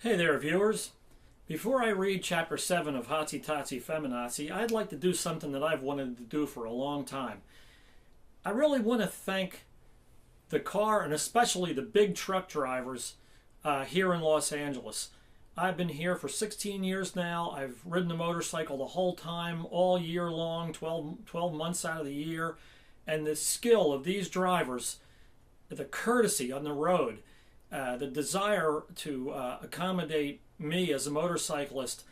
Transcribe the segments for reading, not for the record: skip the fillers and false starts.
Hey there, viewers. Before I read Chapter 7 of Hotsy Feminazi, I'd like to do something that I've wanted to do for a long time. I really want to thank the car and especially the big truck drivers here in Los Angeles. I've been here for 16 years now. I've ridden a motorcycle the whole time, all year long, 12 months out of the year. And the skill of these drivers, the courtesy on the road, the desire to accommodate me as a motorcyclist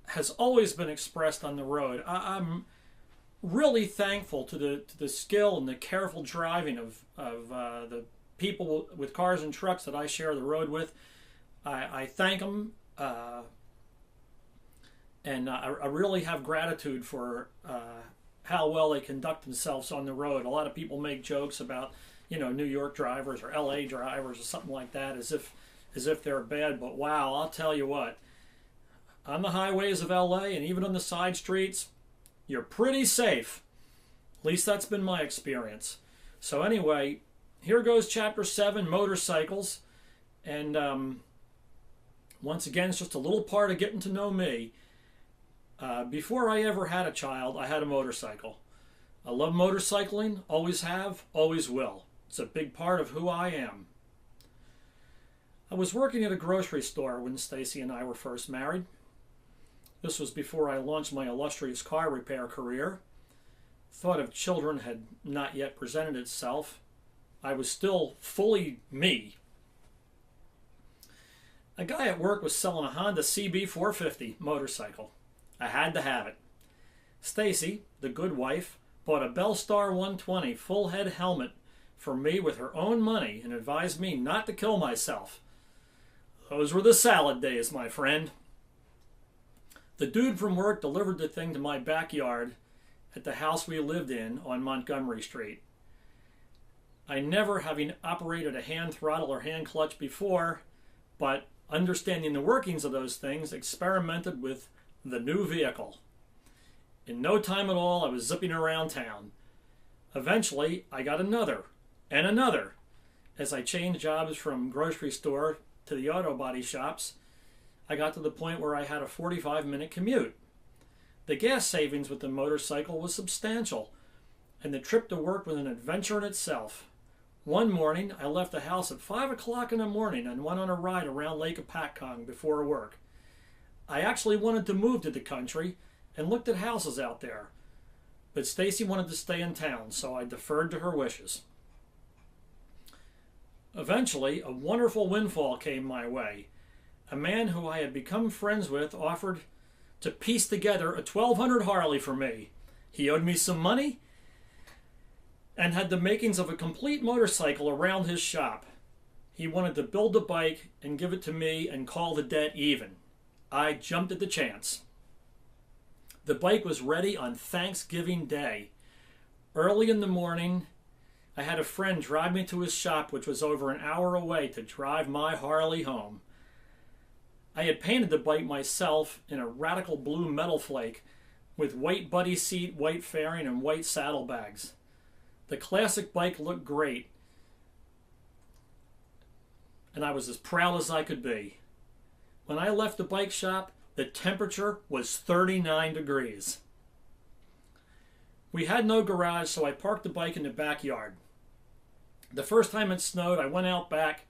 has always been expressed on the road. I'm really thankful to the skill and the careful driving of the people with cars and trucks that I share the road with. I thank them, and I really have gratitude for how well they conduct themselves on the road. A lot of people make jokes about, New York drivers or LA drivers or something like that, as if they're bad. But wow, I'll tell you what, on the highways of LA and even on the side streets, you're pretty safe. At least that's been my experience. So anyway, here goes Chapter 7, motorcycles. And once again, it's just a little part of getting to know me. Before I ever had a child, I had a motorcycle. I love motorcycling, always have, always will. It's a big part of who I am. I was working at a grocery store when Stacie and I were first married. This was before I launched my illustrious car repair career. Thought of children had not yet presented itself. I was still fully me. A guy at work was selling a Honda CB 450 motorcycle. I had to have it. Stacie, the good wife, bought a Bellstar 120 full head helmet for me with her own money and advised me not to kill myself. Those were the salad days, my friend. The dude from work delivered the thing to my backyard at the house we lived in on Montgomery Street. I never, having operated a hand throttle or hand clutch before, but understanding the workings of those things, experimented with the new vehicle. In no time at all, I was zipping around town. Eventually, I got another and another as I changed jobs from grocery store to the auto body shops. I got to the point where I had a 45-minute commute. The gas savings with the motorcycle was substantial, and the trip to work was an adventure in itself. One morning, I left the house at 5 o'clock in the morning and went on a ride around Lake Apatcong before work. I actually wanted to move to the country and looked at houses out there, but Stacie wanted to stay in town, so I deferred to her wishes. Eventually, a wonderful windfall came my way. A man who I had become friends with offered to piece together a 1200 Harley for me. He owed me some money and had the makings of a complete motorcycle around his shop. He wanted to build the bike and give it to me and call the debt even. I jumped at the chance. The bike was ready on Thanksgiving Day. Early in the morning, I had a friend drive me to his shop, which was over an hour away, to drive my Harley home. I had painted the bike myself in a radical blue metal flake with white buddy seat, white fairing, and white saddlebags. The classic bike looked great, and I was as proud as I could be. When I left the bike shop, the temperature was 39 degrees. We had no garage, so I parked the bike in the backyard. The first time it snowed, I went out back,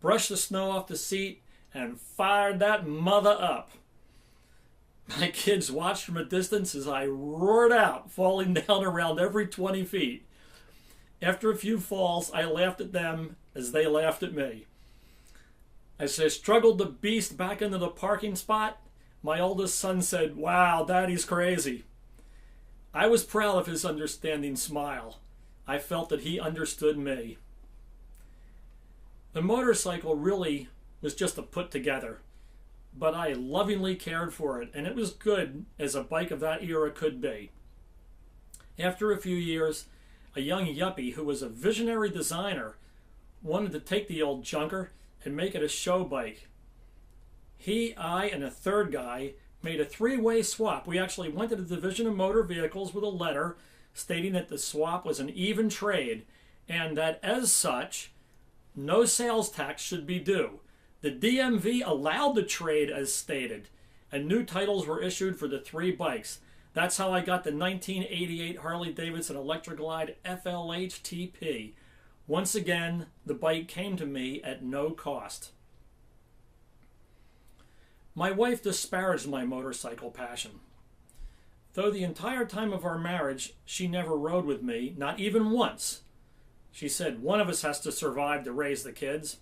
brushed the snow off the seat, and fired that mother up. My kids watched from a distance as I roared out, falling down around every 20 feet. After a few falls, I laughed at them as they laughed at me. As I struggled the beast back into the parking spot, my oldest son said, "Wow, Daddy's crazy." I was proud of his understanding smile. I felt that he understood me. The motorcycle really was just a put together, but I lovingly cared for it, and it was good as a bike of that era could be. After a few years, a young yuppie who was a visionary designer wanted to take the old junker and make it a show bike. He, I, and a third guy made a three-way swap. We actually went to the Division of Motor Vehicles with a letter stating that the swap was an even trade and that as such, no sales tax should be due. The DMV allowed the trade as stated, and new titles were issued for the 3 bikes. That's how I got the 1988 Harley-Davidson Electra Glide FLHTP. Once again, the bike came to me at no cost. My wife disparaged my motorcycle passion. Though the entire time of our marriage, she never rode with me, not even once. She said, one of us has to survive to raise the kids.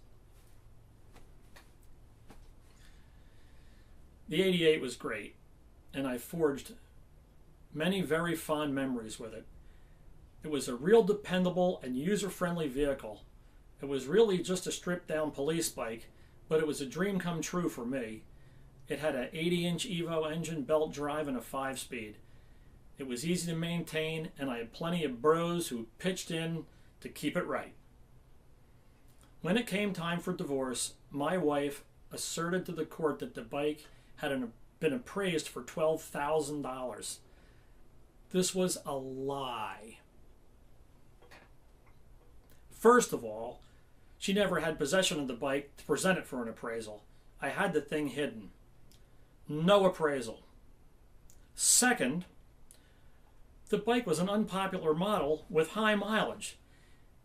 The 88 was great, and I forged many very fond memories with it. It was a real dependable and user-friendly vehicle. It was really just a stripped-down police bike, but it was a dream come true for me. It had an 80-inch Evo engine, belt drive, and a 5-speed. It was easy to maintain, and I had plenty of bros who pitched in to keep it right. When it came time for divorce, my wife asserted to the court that the bike had been appraised for $12,000. This was a lie. First of all, she never had possession of the bike to present it for an appraisal. I had the thing hidden. No appraisal. Second, the bike was an unpopular model with high mileage.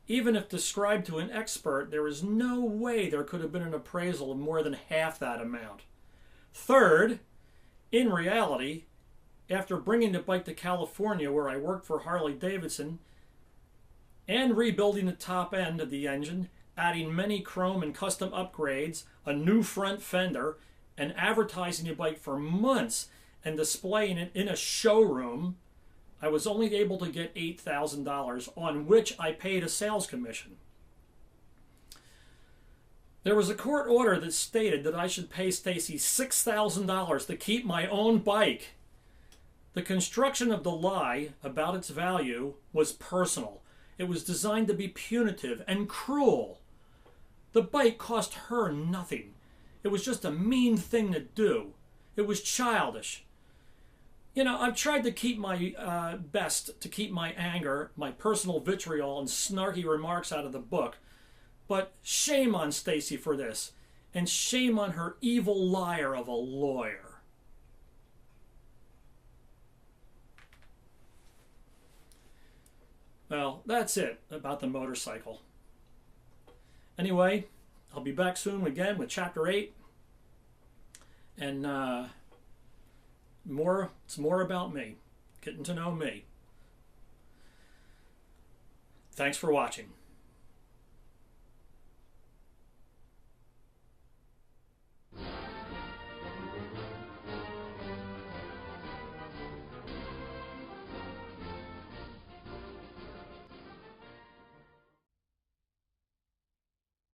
Even if described to an expert, there is no way there could have been an appraisal of more than half that amount. Third, in reality, after bringing the bike to California where I worked for Harley-Davidson and rebuilding the top end of the engine, adding many chrome and custom upgrades, a new front fender, and advertising the bike for months and displaying it in a showroom, I was only able to get $8,000, on which I paid a sales commission. There was a court order that stated that I should pay Stacie $6,000 to keep my own bike. The construction of the lie about its value was personal. It was designed to be punitive and cruel. The bike cost her nothing. It was just a mean thing to do. It was childish. You know, I've tried to keep my best to keep my anger, my personal vitriol, and snarky remarks out of the book. But shame on Stacie for this, and shame on her evil liar of a lawyer. Well, that's it about the motorcycle. Anyway, I'll be back soon again with Chapter 8. And it's more about me, getting to know me. Thanks for watching.